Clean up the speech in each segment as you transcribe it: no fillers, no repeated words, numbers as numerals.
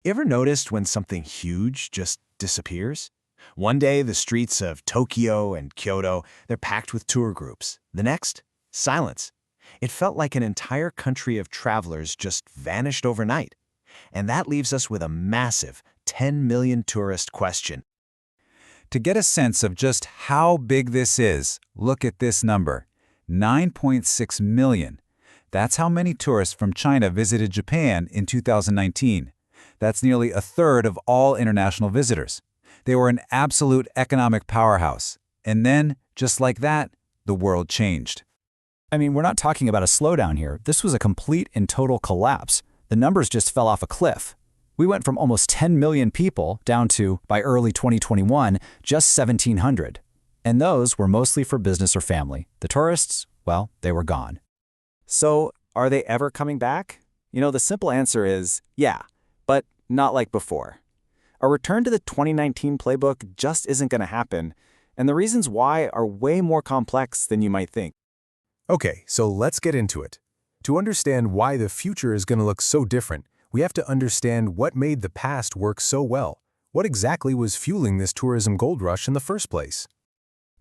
You ever noticed when something huge just disappears? One day, the streets of Tokyo and Kyoto, they're packed with tour groups. The next, silence. It felt like an entire country of travelers just vanished overnight. And that leaves us with a massive 10 million tourist question. To get a sense of just how big this is, look at this number, 9.6 million. That's how many tourists from China visited Japan in 2019. That's nearly a third of all international visitors. They were an absolute economic powerhouse. And then, just like that, the world changed. I mean, we're not talking about a slowdown here. This was a complete and total collapse. The numbers just fell off a cliff. We went from almost 10 million people down to, by early 2021, just 1,700. And those were mostly for business or family. The tourists, well, they were gone. So, are they ever coming back? The simple answer is yeah, but not like before. A return to the 2019 playbook just isn't going to happen, and the reasons why are way more complex than you might think. Okay, so let's get into it. To understand why the future is going to look so different, we have to understand what made the past work so well. What exactly was fueling this tourism gold rush in the first place?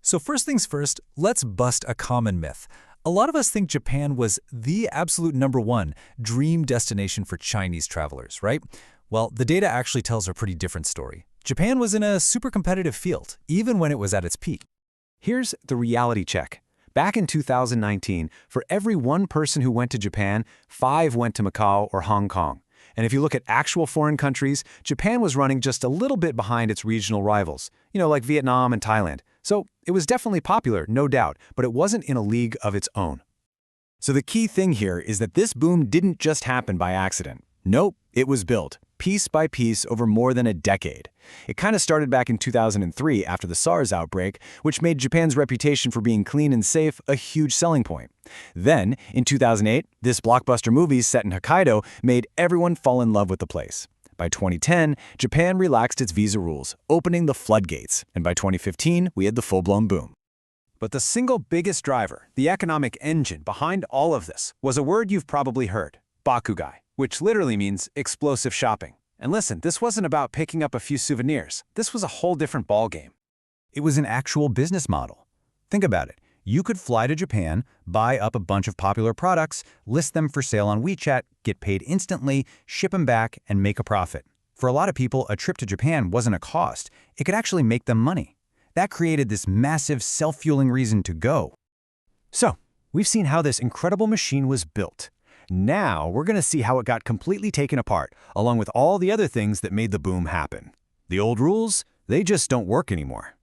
So first things first, let's bust a common myth. A lot of us think Japan was the absolute #1 dream destination for Chinese travelers, right? Well, the data actually tells a pretty different story. Japan was in a super competitive field, even when it was at its peak. Here's the reality check. Back in 2019, for every one person who went to Japan, 5 went to Macau or Hong Kong. And if you look at actual foreign countries, Japan was running just a little bit behind its regional rivals, like Vietnam and Thailand. So it was definitely popular, no doubt, but it wasn't in a league of its own. So the key thing here is that this boom didn't just happen by accident. Nope, it was built, piece by piece, over more than a decade. It kind of started back in 2003 after the SARS outbreak, which made Japan's reputation for being clean and safe a huge selling point. Then, in 2008, this blockbuster movie set in Hokkaido made everyone fall in love with the place. By 2010, Japan relaxed its visa rules, opening the floodgates, and by 2015, we had the full-blown boom. But the single biggest driver, the economic engine behind all of this, was a word you've probably heard, bakugai, which literally means explosive shopping. And listen, this wasn't about picking up a few souvenirs. This was a whole different ballgame. It was an actual business model. Think about it. You could fly to Japan, buy up a bunch of popular products, list them for sale on WeChat, get paid instantly, ship them back, and make a profit. For a lot of people, a trip to Japan wasn't a cost. It could actually make them money. That created this massive self-fueling reason to go. So, we've seen how this incredible machine was built. Now, we're going to see how it got completely taken apart, along with all the other things that made the boom happen. The old rules, they just don't work anymore.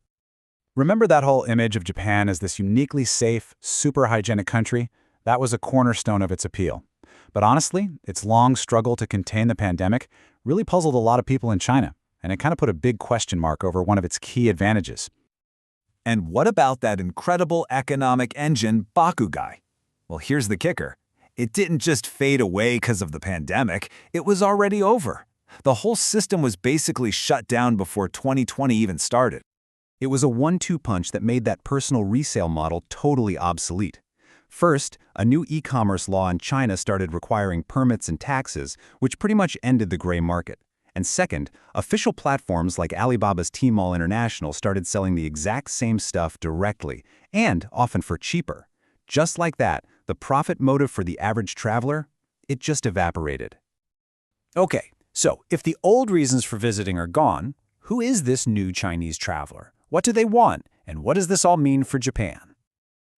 Remember that whole image of Japan as this uniquely safe, super hygienic country? That was a cornerstone of its appeal. But honestly, its long struggle to contain the pandemic really puzzled a lot of people in China, and it kind of put a big question mark over one of its key advantages. And what about that incredible economic engine, bakugai? Well, here's the kicker. It didn't just fade away because of the pandemic. It was already over. The whole system was basically shut down before 2020 even started. It was a one-two punch that made that personal resale model totally obsolete. First, a new e-commerce law in China started requiring permits and taxes, which pretty much ended the gray market. And second, official platforms like Alibaba's Tmall International started selling the exact same stuff directly, and often for cheaper. Just like that, the profit motive for the average traveler, it just evaporated. Okay, so if the old reasons for visiting are gone, who is this new Chinese traveler? What do they want, and what does this all mean for Japan?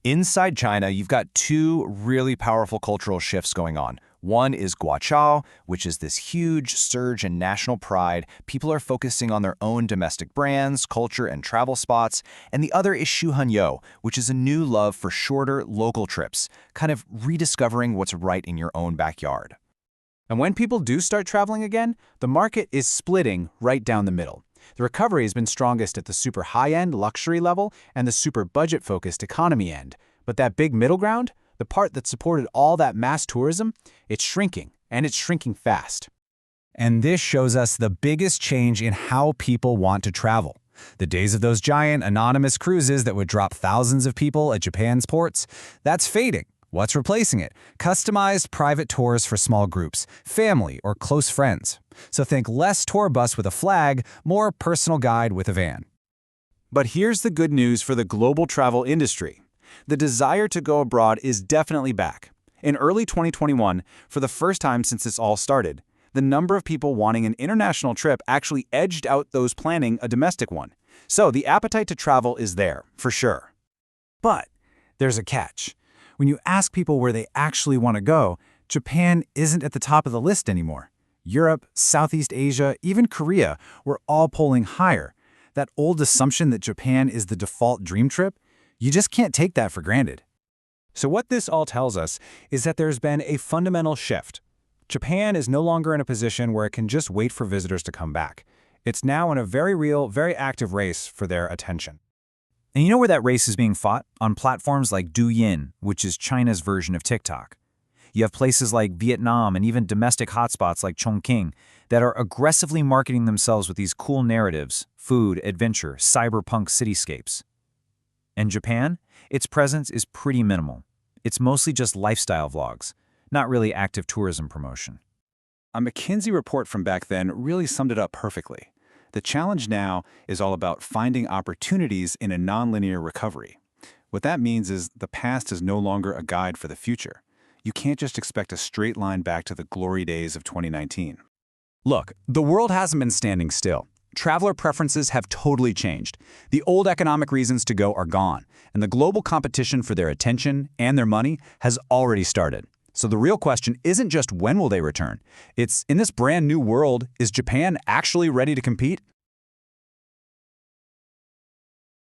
Inside China, you've got 2 really powerful cultural shifts going on. One is guachao, which is this huge surge in national pride. People are focusing on their own domestic brands, culture, and travel spots. And the other is shuhanyo, which is a new love for shorter, local trips, kind of rediscovering what's right in your own backyard. And when people do start traveling again, the market is splitting right down the middle. The recovery has been strongest at the super high-end luxury level and the super budget-focused economy end. But that big middle ground, the part that supported all that mass tourism, it's shrinking, and it's shrinking fast. And this shows us the biggest change in how people want to travel. The days of those giant, anonymous cruises that would drop thousands of people at Japan's ports, that's fading. What's replacing it? Customized private tours for small groups, family, or close friends. So think less tour bus with a flag, more personal guide with a van. But here's the good news for the global travel industry. The desire to go abroad is definitely back. In early 2021, for the first time since this all started, the number of people wanting an international trip actually edged out those planning a domestic one. So the appetite to travel is there, for sure. But there's a catch. When you ask people where they actually want to go, Japan isn't at the top of the list anymore. Europe, Southeast Asia, even Korea were all polling higher. That old assumption that Japan is the default dream trip, you just can't take that for granted. So what this all tells us is that there's been a fundamental shift. Japan is no longer in a position where it can just wait for visitors to come back. It's now in a very real, very active race for their attention. And you know where that race is being fought? On platforms like Douyin, which is China's version of TikTok. You have places like Vietnam and even domestic hotspots like Chongqing that are aggressively marketing themselves with these cool narratives, food, adventure, cyberpunk cityscapes. And Japan? Its presence is pretty minimal. It's mostly just lifestyle vlogs, not really active tourism promotion. A McKinsey report from back then really summed it up perfectly. The challenge now is all about finding opportunities in a nonlinear recovery. What that means is the past is no longer a guide for the future. You can't just expect a straight line back to the glory days of 2019. Look, the world hasn't been standing still. Traveler preferences have totally changed. The old economic reasons to go are gone, and the global competition for their attention and their money has already started. So the real question isn't just when will they return. It's, in this brand new world, is Japan actually ready to compete?